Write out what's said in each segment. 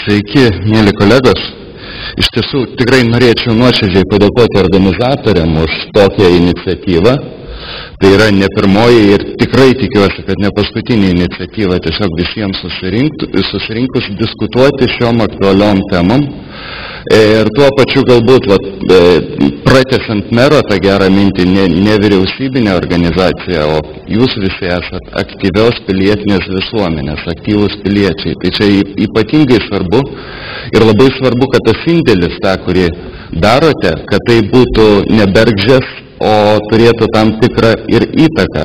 Sveiki, mėly kolegos. Iš tiesų, tikrai norėčiau nuoširdžiai padėkoti organizatoriam už tokią iniciatyvą. Tai yra ne pirmoji ir tikrai tikiuosi, kad ne paskutinė iniciatyva tiesiog visiems susirinkus diskutuoti šiom aktualiom temom. Ir tuo pačiu galbūt pratęsiant mero tą gerą mintį, ne vyriausybinė organizacija, o jūs visi esat aktyvios pilietinės visuomenės, aktyvūs piliečiai. Tai čia ypatingai svarbu ir labai svarbu, kad tas indėlis tą, kurį darote, kad tai būtų ne bergždžias, o turėtų tam tikrą ir įtaką,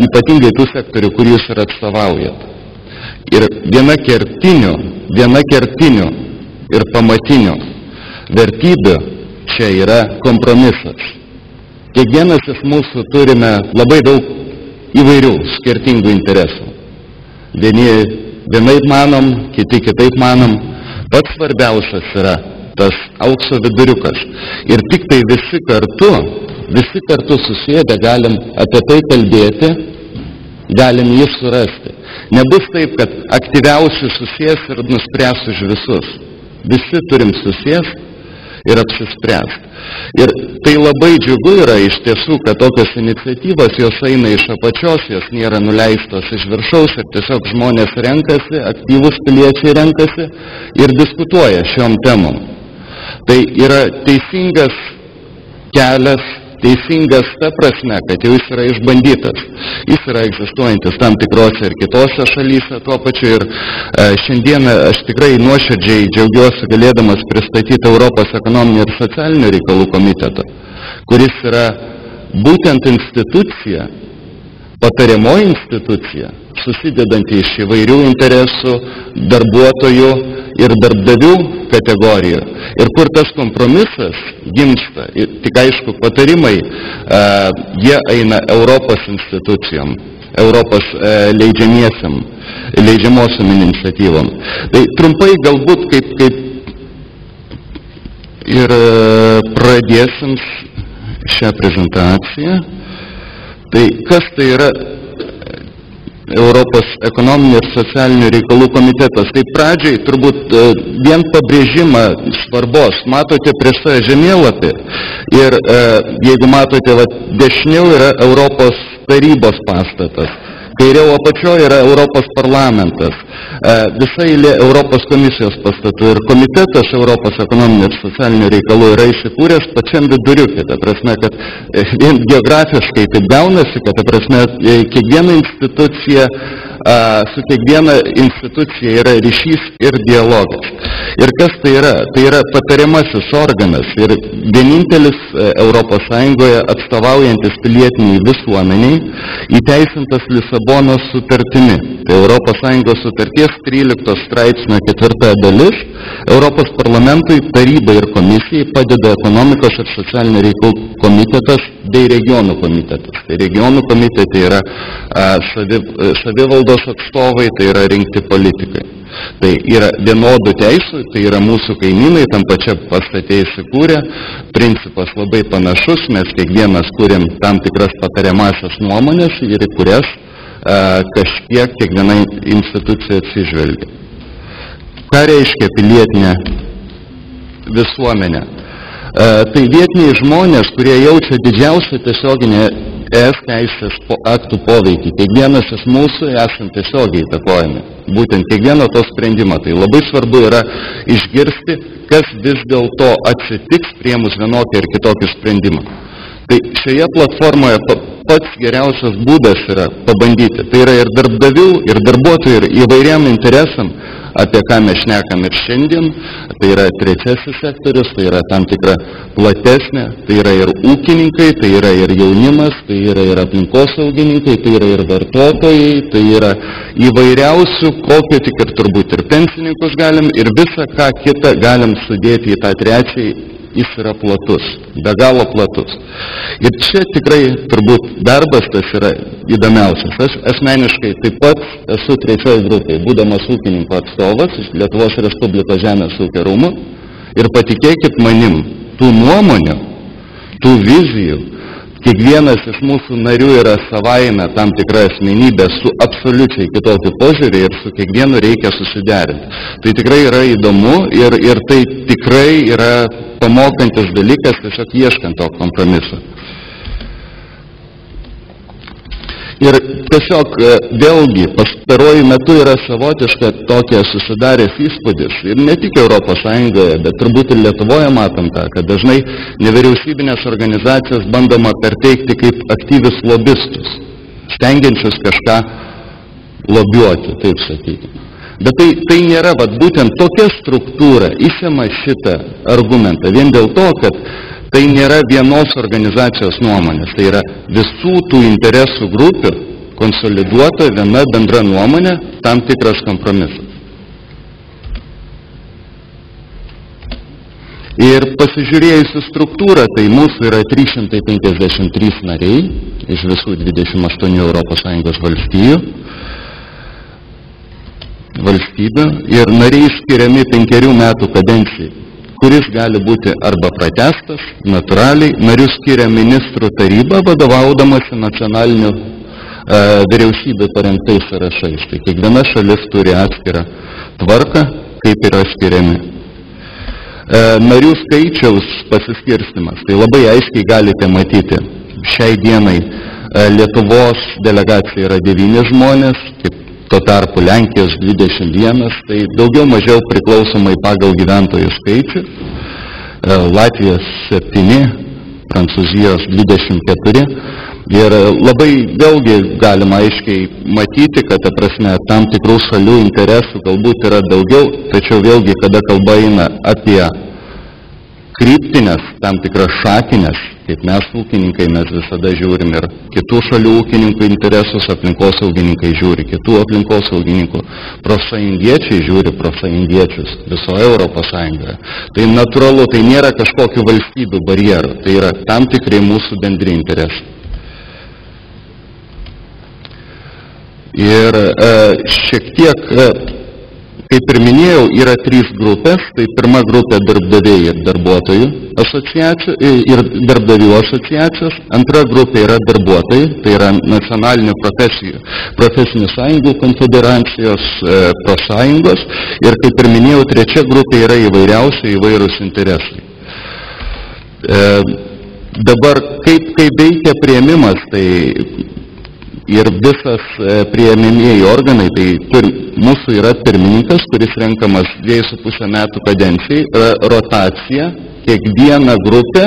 ypatingai tų sektorių, kur jūs ir atstovaujat. Ir viena kertinių ir pamatinių vertybių čia yra kompromisas. Kiekvienas iš mūsų turime labai daug įvairių skirtingų interesų. Vieni vienaip manom, kiti kitaip manom. Pats svarbiausias yra tas aukso viduriukas. Ir tik tai visi kartu susėdę galim apie tai kalbėti, galim jį surasti. Nebus taip, kad aktyviausi susės ir nuspręs už visus. Visi turim susės ir apsispręsti. Ir tai labai džiugu yra iš tiesų, kad tokios iniciatyvos, jos eina iš apačios, jos nėra nuleistos iš viršaus ir tiesiog žmonės renkasi, aktyvūs piliečiai renkasi ir diskutuoja šiom temom. Tai yra teisingas kelias, teisingas ta prasme, kad jau jis yra išbandytas. Jis yra egzistuojantis tam tikrose ir kitose šalyse tuo pačiu. Ir šiandieną aš tikrai nuoširdžiai džiaugiuosi galėdamas pristatyti Europos ekonominio ir socialinių reikalų komitetą, kuris yra būtent institucija, patariamoji institucija, susidedanti iš įvairių interesų, darbuotojų ir darbdavių kategorijų. Ir kur tas kompromisas gimsta, tik aišku, patarimai, jie eina Europos institucijom, Europos leidžiamosiom iniciatyvom. Tai trumpai galbūt kaip ir pradėsim šią prezentaciją. Tai kas tai yra Europos ekonominio ir socialinių reikalų komitetas? Tai pradžiai turbūt vien pabrėžimą svarbos. Matote prieš save žemėlapį ir jeigu matote, dešiniau yra Europos tarybos pastatas, kairiau apačioje yra Europos parlamentas, visa eilė Europos komisijos pastatų ir komitetas Europos ekonominių ir socialinių reikalų yra įsikūręs pačiam viduriuke. Ta prasme, kad vien geografiškai taip gaunasi, kad ta prasme, kiekviena institucija, su kiekviena institucija yra ryšys ir dialogas. Ir kas tai yra? Tai yra patariamasis organas ir vienintelis Europos Sąjungoje atstovaujantis pilietiniai visuomeniai, įteisintas Lisabonos sutartimi. Tai Europos Sąjungos sutarties 13 straipsnio 4 dalis Europos parlamentui, tarybai ir komisijai padeda ekonomikos ir socialinių reikalų komitetas bei regionų komitetas. Tai regionų komitete yra savivaldos atstovai, tai yra rinkti politikai. Tai yra vienodų teisų, tai yra mūsų kaimynai, tam pačia pastate įsikūrė. Principas labai panašus, mes kiekvienas kūrėm tam tikras patariamasias nuomonės ir į kurias kažkiek kiekviena institucija atsižvelgia. Ką reiškia pilietinė visuomenė? Tai vietiniai žmonės, kurie jaučia didžiausią tiesioginę ES teisės aktų poveikį. Kiekvienas iš mūsų esam tiesiogiai įtakojami. Būtent kiekvieno to sprendimo. Tai labai svarbu yra išgirsti, kas vis dėlto atsitiks priėmus vienokį ir kitokį sprendimą. Tai šioje platformoje pats geriausias būdas yra pabandyti. Tai yra ir darbdavių, ir darbuotojų, ir įvairiam interesam, apie ką mes šnekam ir šiandien. Tai yra trečiasis sektorius, tai yra tam tikra platesnė, tai yra ir ūkininkai, tai yra ir jaunimas, tai yra ir aplinkosaugininkai, tai yra ir vartotojai, tai yra įvairiausių, kokio tik ir turbūt ir pensininkus galim, ir visą ką kitą galim sudėti į tą trečiąjį. Jis yra platus, be galo platus. Ir čia tikrai turbūt darbas tas yra įdomiausias. Aš asmeniškai taip pat esu trečioje grupėje, būdamas ūkininko atstovas iš Lietuvos Respublikos žemės ūkio rūmų. Ir patikėkit manim, tų nuomonių, tų vizijų, kiekvienas iš mūsų narių yra savaime tam tikra asmenybė su absoliučiai kitokiu požiūriu ir su kiekvienu reikia susiderinti. Tai tikrai yra įdomu ir tai tikrai yra pamokantis dalykas, tiesiog ieškant to kompromiso. Ir tiesiog vėlgi pastaruoju metu yra savotiška tokia susidaręs įspūdis. Ir ne tik Europos Sąjungoje, bet turbūt ir Lietuvoje matom tą, kad dažnai nevyriausybinės organizacijas bandoma perteikti kaip aktyvius lobistus, stengiančius kažką lobiuoti, taip sakykime. Bet tai nėra, būtent tokia struktūra išima šitą argumentą vien dėl to, kad tai nėra vienos organizacijos nuomonės, tai yra visų tų interesų grupių konsoliduota viena bendra nuomonė, tam tikras kompromisas. Ir pasižiūrėjusi struktūrą, tai mūsų yra 353 nariai iš visų 28 Europos Sąjungos valstybių ir nariai skiriami 5 metų kadencijai, kuris gali būti arba pratęstas, natūraliai, narius skiria ministrų taryba, vadovaudamasi nacionalinių vyriausybių parengtais sąrašais. Tai kiekviena šalis turi atskirą tvarką, kaip yra skiriami. Narių skaičiaus pasiskirstimas, tai labai aiškiai galite matyti. Šiai dienai Lietuvos delegacija yra 9 žmonės, tuo tarpu Lenkijos 21, tai daugiau mažiau priklausomai pagal gyventojų skaičių, Latvijos 7, Prancūzijos 24 ir labai vėlgi galima aiškiai matyti, kad tam tikrų šalių interesų galbūt yra daugiau, tačiau vėlgi, kada kalba eina apie kryptinės, tam tikras šakinės, kaip mes ūkininkai, mes visada žiūrim ir kitų šalių ūkininkų interesus, aplinkosaugininkai žiūri kitų aplinkosaugininkų, profsąjungiečiai žiūri profsąjungiečius visoje Europos Sąjungoje. Tai natūralu, tai nėra kažkokių valstybių barjerų, tai yra tam tikrai mūsų bendri interesai. Ir šiek tiek, kaip ir minėjau, yra 3 grupės. Tai pirma grupė darbdaviai ir darbuotojų ir darbdavių asociacijos. Antra grupė yra darbuotojai, tai yra nacionalinių profesinių sąjungų konfederacijos profsąjungos. Ir kaip ir minėjau, trečia grupė yra įvairūs interesai. Dabar kaip veikia priėmimas, tai ir visas priėmimieji organai, tai mūsų yra pirmininkas, kuris renkamas 2,5 metų kadencijai, rotacija, kiekviena grupė,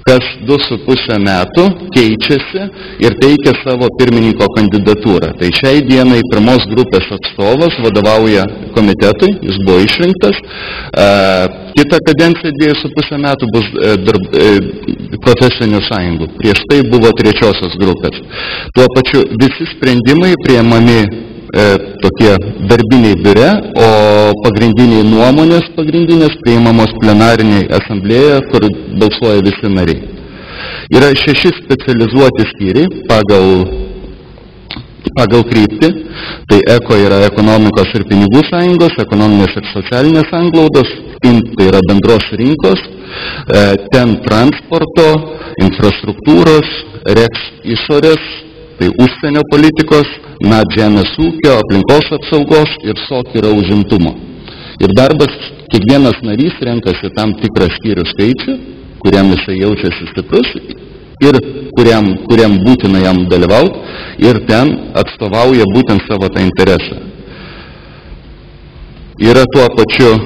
kas 2,5 metų keičiasi ir teikia savo pirmininko kandidatūrą. Tai šiai dienai pirmos grupės atstovas vadovauja komitetui, jis buvo išrinktas, kita kadencija 2,5 metų bus profesinių sąjungų. Prieš tai buvo trečiosios grupės. Tuo pačiu visi sprendimai priimami tokie darbiniai biure, o pagrindiniai nuomonės priimamos plenariniai asamblėje, kur balsuoja visi nariai. Yra 6 specializuoti skyriai pagal kryptį. Tai ECO yra ekonomikos ir pinigų sąjungos, ekonominės ir socialinės sanglaudos, INT tai yra bendros rinkos, TEN transporto, infrastruktūros, REX išorės, tai užsienio politikos, NAT žemės ūkio, aplinkos apsaugos ir SOK yra užimtumo. Ir darbas, kiekvienas narys renkasi tam tikrą skyrių skaičių, kuriam jisai jaučiasi stiprus ir kuriam būtina jam dalyvauti ir ten atstovauja būtent savo tą interesą. Yra tuo pačiu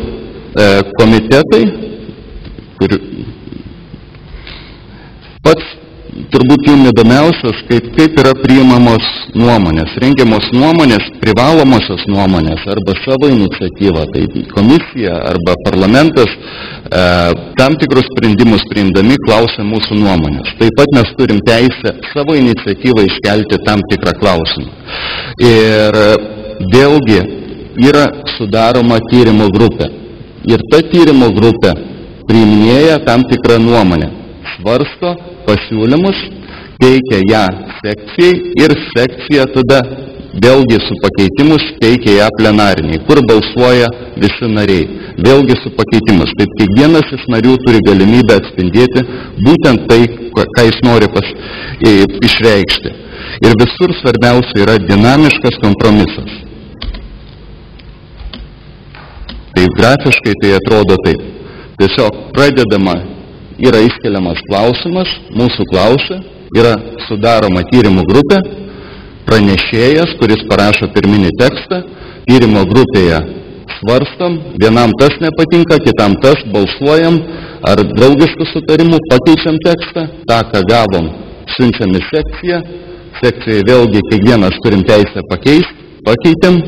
komitetai, kur pats turbūt jums įdomiausias, kaip yra priimamos nuomonės, rengiamos nuomonės, privalomosios nuomonės arba savo iniciatyva, tai komisija arba parlamentas tam tikrus sprendimus priimdami klausia mūsų nuomonės. Taip pat mes turim teisę savo iniciatyvą iškelti tam tikrą klausimą. Ir vėlgi yra sudaroma tyrimo grupė. Ir ta tyrimo grupė priiminėja tam tikrą nuomonę, svarsto pasiūlymus, teikia ją sekcijai ir sekcija tada vėlgi su pakeitimus teikia ją plenariniai, kur balsuoja visi nariai. vėlgi su pakeitimas. Taip kiekvienas iš narių turi galimybę atspindėti būtent tai, ką jis nori išreikšti. Ir visur svarbiausia yra dinamiškas kompromisas. Tai grafiškai tai atrodo taip. Tiesiog pradedama, yra iškeliamas klausimas, mūsų klausia, yra sudaroma tyrimų grupė, pranešėjas, kuris parašo pirminį tekstą, tyrimo grupėje svarstam, vienam tas nepatinka, kitam tas, balsuojam, ar draugiškų sutarimų pakeičiam tekstą, tą, ką gavom, siunčiam į sekciją, sekcijai vėlgi kiekvienas turim teisę pakeisti, pakeitėm,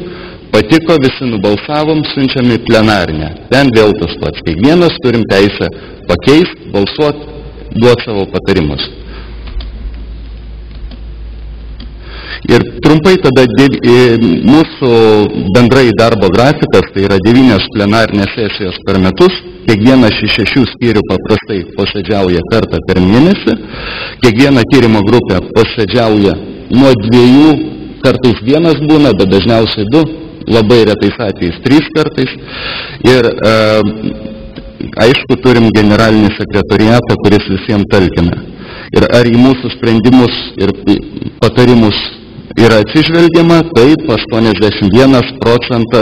patiko, visi nubalsavom, siunčiam į plenarinę. Ten vėl tas pats, kiekvienas turim teisę pakeisti, balsuoti, duoti savo patarimus. Ir trumpai tada mūsų bendrai darbo grafikas, tai yra 9 plenarinės sesijos per metus, kiekvienas iš 6 skyrių paprastai posėdžiauja kartą per mėnesį, kiekviena tyrimo grupė posėdžiauja nuo 2, kartais 1 būna, bet dažniausiai 2, labai retais atvejais 3 kartais. Ir aišku, turim generalinį sekretoriatą, kuris visiems talkina. Ir ar į mūsų sprendimus ir patarimus yra atsižvelgiama, taip 81%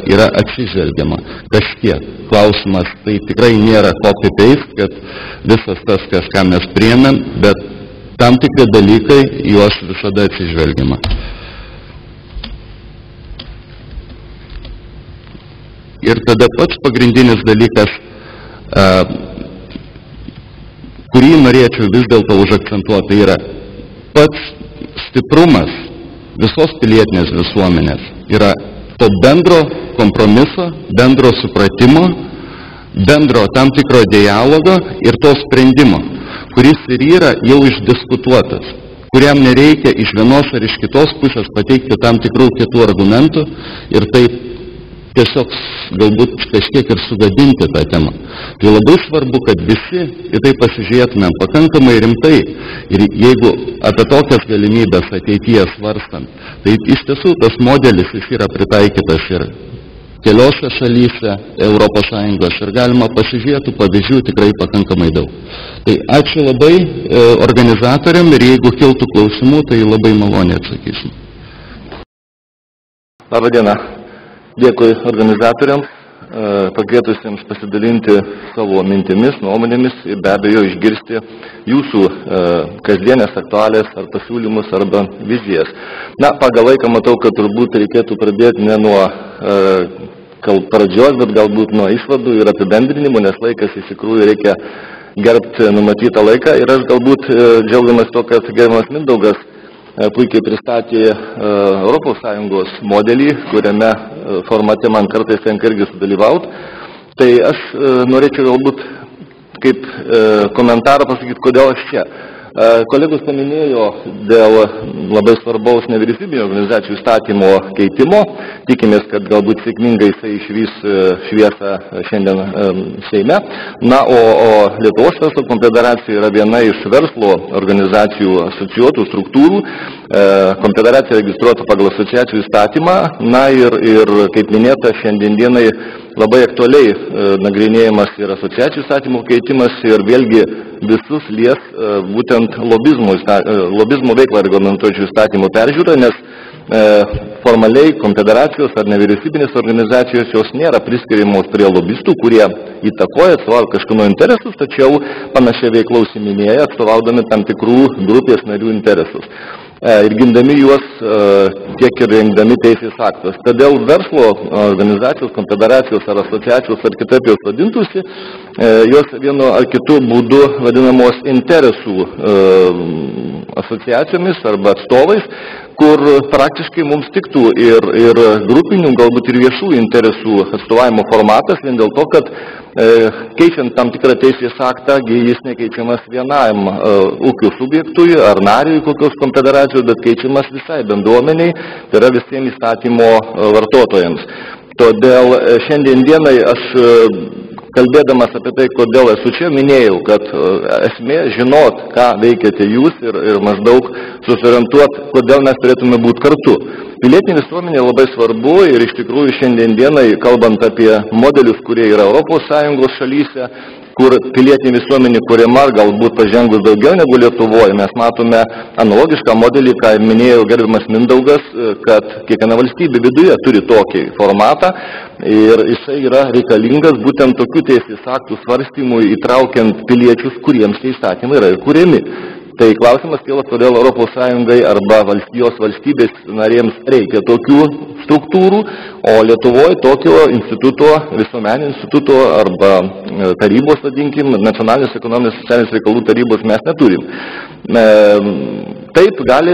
yra atsižvelgiama. Kažkiek. Klausimas, tai tikrai nėra copy-paste, kad visas tas, ką mes priėmėm, bet tam tikri dalykai, juos visada atsižvelgiama. Ir tada pats pagrindinis dalykas, kurį norėčiau vis dėlto užakcentuoti, tai yra pats stiprumas visos pilietinės visuomenės yra to bendro kompromiso, bendro supratimo, bendro tam tikro dialogo ir to sprendimo, kuris ir yra jau išdiskutuotas, kuriam nereikia iš vienos ar iš kitos pusės pateikti tam tikrų kitų argumentų ir taip tiesiog galbūt kažkiek ir sugadinti tą temą. Tai labai svarbu, kad visi į tai pasižiūrėtumėm pakankamai rimtai ir jeigu apie tokias galimybės ateityje svarstant, tai iš tiesų tas modelis jis yra pritaikytas ir keliose šalyse Europos Sąjungos ir galima pasižiūrėti pavyzdžių tikrai pakankamai daug. Tai ačiū labai organizatoriam ir jeigu kiltų klausimų, tai labai maloniai atsakysim. Labą dieną. Dėkui organizatoriams, pakvietusiems pasidalinti savo mintimis, nuomonėmis ir be abejo išgirsti jūsų kasdienės aktualės ar pasiūlymus arba vizijas. Na, pagal laiką matau, kad turbūt reikėtų pradėti ne nuo pradžios, bet galbūt nuo išvadų ir apibendrinimų, nes laikas iš tikrųjų reikia gerbti numatytą laiką ir aš galbūt džiaugiamas to, kad gerbiamas Mindaugas puikiai pristatė Europos Sąjungos modelį, kuriame formate man kartais tenka irgi sudalyvauti. Tai aš norėčiau galbūt kaip komentarą pasakyti, kodėl aš čia. Kolegos paminėjo dėl labai svarbaus nevyriausybinių organizacijų įstatymo keitimo. Tikimės, kad galbūt sėkmingai jisai išvys šviesą šiandien Seime. Na, o Lietuvos verslo konfederacija yra viena iš verslo organizacijų asocijuotų struktūrų. Konfederacija registruota pagal asociacijų įstatymą. Na ir kaip minėta, šiandien dienai labai aktualiai nagrinėjimas ir asociacijų įstatymų keitimas ir vėlgi visus lies būtent lobizmo veiklą reglamentuojančių įstatymų peržiūra, nes formaliai konfederacijos ar nevyriausybinės organizacijos jos nėra priskiriamos prie lobistų, kurie įtakoja, atstovauja kažkieno interesus, tačiau panašiai veikla užsiiminėja, atstovaudami tam tikrų grupės narių interesus. Ir gindami juos tiek ir rengdami teisės aktus. Todėl verslo organizacijos, konfederacijos ar asociacijos ar kitaip jos vadintųsi, jos vienu ar kitu būdu vadinamos interesų asociacijomis arba atstovais, kur praktiškai mums tiktų ir grupinių, galbūt ir viešų interesų atstovavimo formatas, vien dėl to, kad keičiant tam tikrą teisės aktą, jis nekeičiamas vienam ūkio subjektui ar nariui kokios konfederacijos, bet keičiamas visai bendruomeniai, tai yra visiems įstatymo vartotojams. Todėl šiandien dienai aš kalbėdamas apie tai, kodėl esu čia, minėjau, kad esmė žinot, ką veikiate jūs ir maždaug susiorientuot, kodėl mes turėtume būti kartu. pilietinė visuomenė labai svarbu ir iš tikrųjų šiandien dienai, kalbant apie modelius, kurie yra ES šalyse, kur pilietinė visuomenė kuriama galbūt pažengus daugiau negu Lietuvoje. Mes matome analogišką modelį, ką minėjo gerbiamas Mindaugas, kad kiekviena valstybė viduje turi tokį formatą ir jisai yra reikalingas būtent tokių teisės aktų svarstymui įtraukiant piliečius, kuriems tie įstatymai yra ir kuriami. Tai klausimas kėlas, kodėl ES arba valstybės narėms reikia tokių struktūrų, o Lietuvoje tokio instituto, visuomeninio instituto arba tarybos, vadinkim, nacionalinės ekonominės socialinės reikalų tarybos mes neturim. Taip gali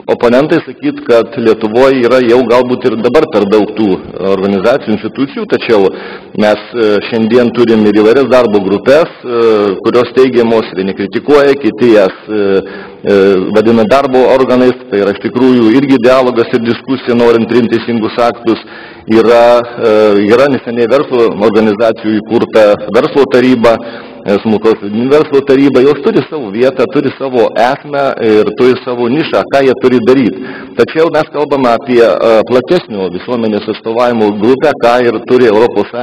oponentai sakyti, kad Lietuvoje yra jau galbūt ir dabar per daug tų organizacijų, institucijų, tačiau mes šiandien turim ir įvairias darbo grupės, kurios teigiamos, vieni kritikuoja, kiti jas vadina darbo organais, tai yra iš tikrųjų irgi dialogas ir diskusija, norint priimti teisingus aktus. Yra neseniai verslo organizacijų įkurta verslo taryba, smulkaus verslo taryba, jos turi savo vietą, turi savo esmę ir turi savo nišą, ką jie turi daryti. Tačiau mes kalbame apie platesnio visuomenės atstovavimo grupę, ką ir turi ES,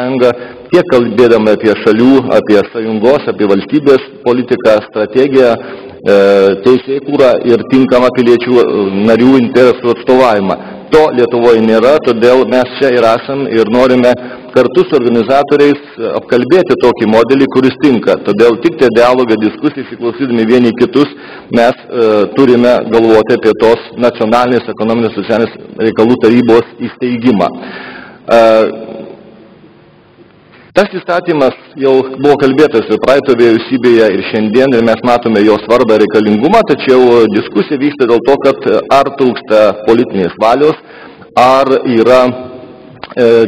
tiek kalbėdami apie šalių, apie sąjungos, apie valstybės politiką, strategiją, teisėkūrą ir tinkamą piliečių narių interesų atstovavimą. To Lietuvoje nėra, todėl mes čia ir esam ir norime kartu su organizatoriais apkalbėti tokį modelį, kuris tinka. Todėl tik tie dialogą, diskusiją, įsiklausydami vieni kitus, mes turime galvoti apie tos nacionalinės ekonominės socialinės reikalų tarybos įsteigimą. Tas įstatymas jau buvo kalbėtas ir praeito vyriausybėje ir šiandien, ir mes matome jo svarbą ir reikalingumą, tačiau diskusija vyksta dėl to, kad ar trūksta politinės valios, ar yra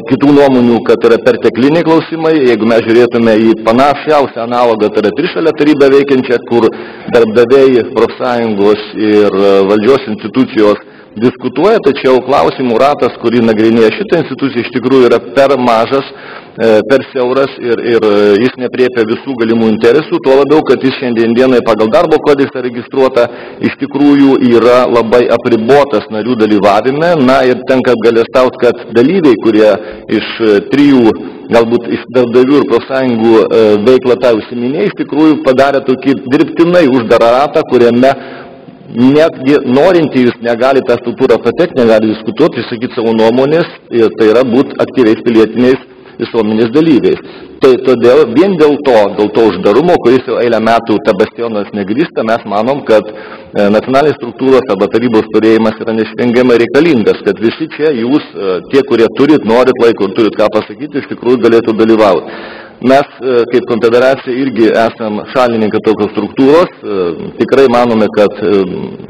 kitų nuomonių, kad yra pertekliniai klausimai. Jeigu mes žiūrėtume į panašiausią analogą, tai yra trišalę tarybą veikiančią, kur darbdaviai, profsąjungos ir valdžios institucijos diskutuoja, tačiau klausimų ratas, kurį nagrinėja šitą instituciją, iš tikrųjų yra per mažas, per siauras ir jis nepriepia visų galimų interesų, tuo labiau, kad jis šiandien dienai pagal darbo kodeksą registruota, iš tikrųjų yra labai apribotas narių dalyvavime, ir tenka apgailestauti, kad dalyviai, kurie iš trijų, galbūt iš darbdavių ir profsąjungų veiklą tą užsiminė, iš tikrųjų padarė tokį dirbtinai uždarą ratą, kuriame netgi norintys negali tą struktūrą patekti, negali diskutuoti, išsakyti savo nuomonės, ir tai yra būti aktyviais pilietiniais visuomenės dalyviais. Tai todėl vien dėl to uždarumo, kuris jau eilę metų ta bastionas negrįsta, mes manom, kad nacionalinės struktūros arba tarybos turėjimas yra neišvengiamai reikalingas, kad visi čia jūs, tie, kurie turit, norit laiko ir turit ką pasakyti, iš tikrųjų galėtų dalyvauti. Mes kaip konfederacija irgi esam šalininkai tokios struktūros, tikrai manome, kad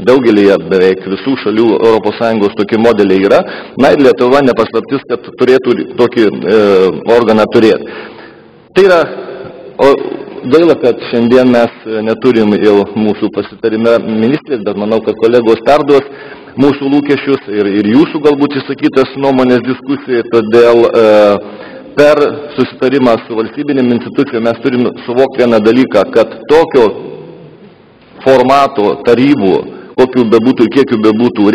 daugelėje beveik visų šalių ES tokie modeliai yra, ir Lietuva nepaslaptis, kad turėtų tokį organą turėti. Tai yra gaila, kad šiandien mes neturim jau mūsų pasitarime ministrės, bet manau, kad kolegos perduos mūsų lūkesčius ir jūsų galbūt įsakytas nuomonės diskusijai, todėl per susitarimą su valstybinėm institucijom mes turime suvokti vieną dalyką, kad tokio formato tarybų, kokių bebūtų ir kiekių bebūtų,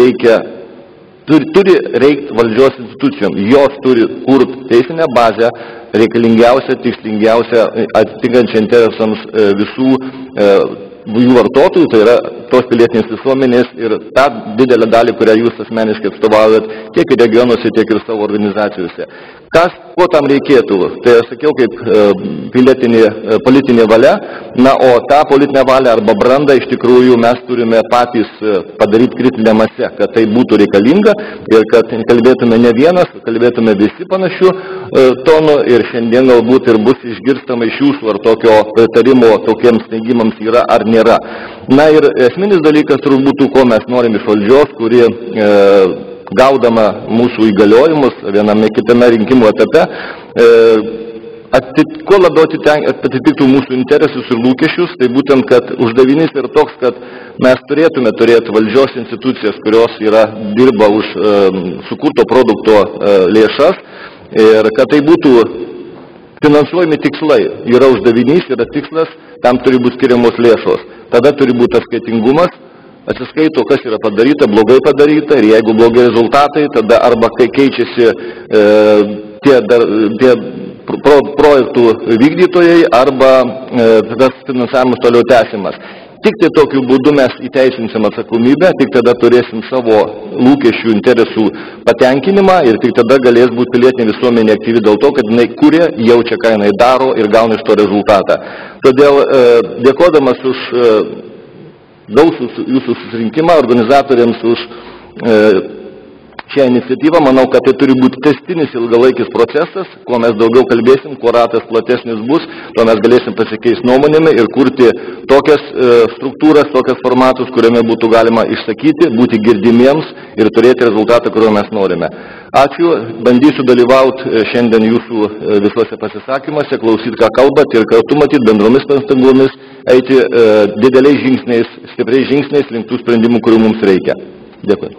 turi reikti valdžios institucijom. Jos turi kurti teisinę bazę, reikalingiausią, tikslingiausią, atitinkančią interesams visų jų vartotojų, tai yra tos pilietinės visuomenės ir tą didelę dalį, kurią jūs asmeniškai atstovaujat tiek ir regionuose, tiek ir savo organizacijose. Ko tam reikėtų? Tai aš sakiau, kaip politinė valia, o tą politinę valią arba brandą iš tikrųjų mes turime patys padaryti kritinę masę, kad tai būtų reikalinga ir kad kalbėtume ne vienas, kalbėtume visi panašių tonų ir šiandien galbūt ir bus išgirstama iš jūsų, ar tokio pritarimo tokiems steigimams yra ar nėra. Ir esminis dalykas turbūt būtų, ko mes norim iš valdžios, kuri gaudama mūsų įgaliojimus viename kitame rinkimų etape, kuo labiau atitiktų mūsų interesus ir lūkesčius, tai būtent, kad uždavinys yra toks, kad mes turėtume turėti valdžios institucijas, kurios dirba už sukurto produkto lėšas ir kad tai būtų finansuojami tikslai. Yra uždavinys, yra tikslas, tam turi būti skiriamos lėšos. Tada turi būti atskaitingumas atsiskaito, kas yra padaryta, blogai padaryta, ir jeigu blogai rezultatai, tada arba kai keičiasi tie projektų vykdytojai, arba tas finansavimas toliau tęsimas. Tik tai tokiu būdu mes įteisinsim atsakomybę, tik tada turėsim savo lūkesčių, interesų patenkinimą ir tik tada galės būti pilietinė visuomenė aktyvi dėl to, kad jinai kuria, jaučia, ką jinai daro ir gauna iš to rezultatą. Todėl dėkodamas už gausų jūsų susirinkimą, organizatoriams už šią iniciatyvą, manau, kad tai turi būti tęstinis ilgalaikis procesas, kuo mes daugiau kalbėsim, kuo ratas platesnis bus, tuo mes galėsim pasikeisti nuomonėmi ir kurti tokias struktūras, tokias formatus, kuriame būtų galima išsakyti, būti girdimiems ir turėti rezultatą, kurio mes norime. Ačiū, bandysiu dalyvauti šiandien jūsų visuose pasisakymuose, klausyti, ką kalbat ir kartu matyti bendromis pastangomis, eiti dideliais žingsniais, stipriais žingsniais link tų sprendimų, kurių mums reikia. Dėkui.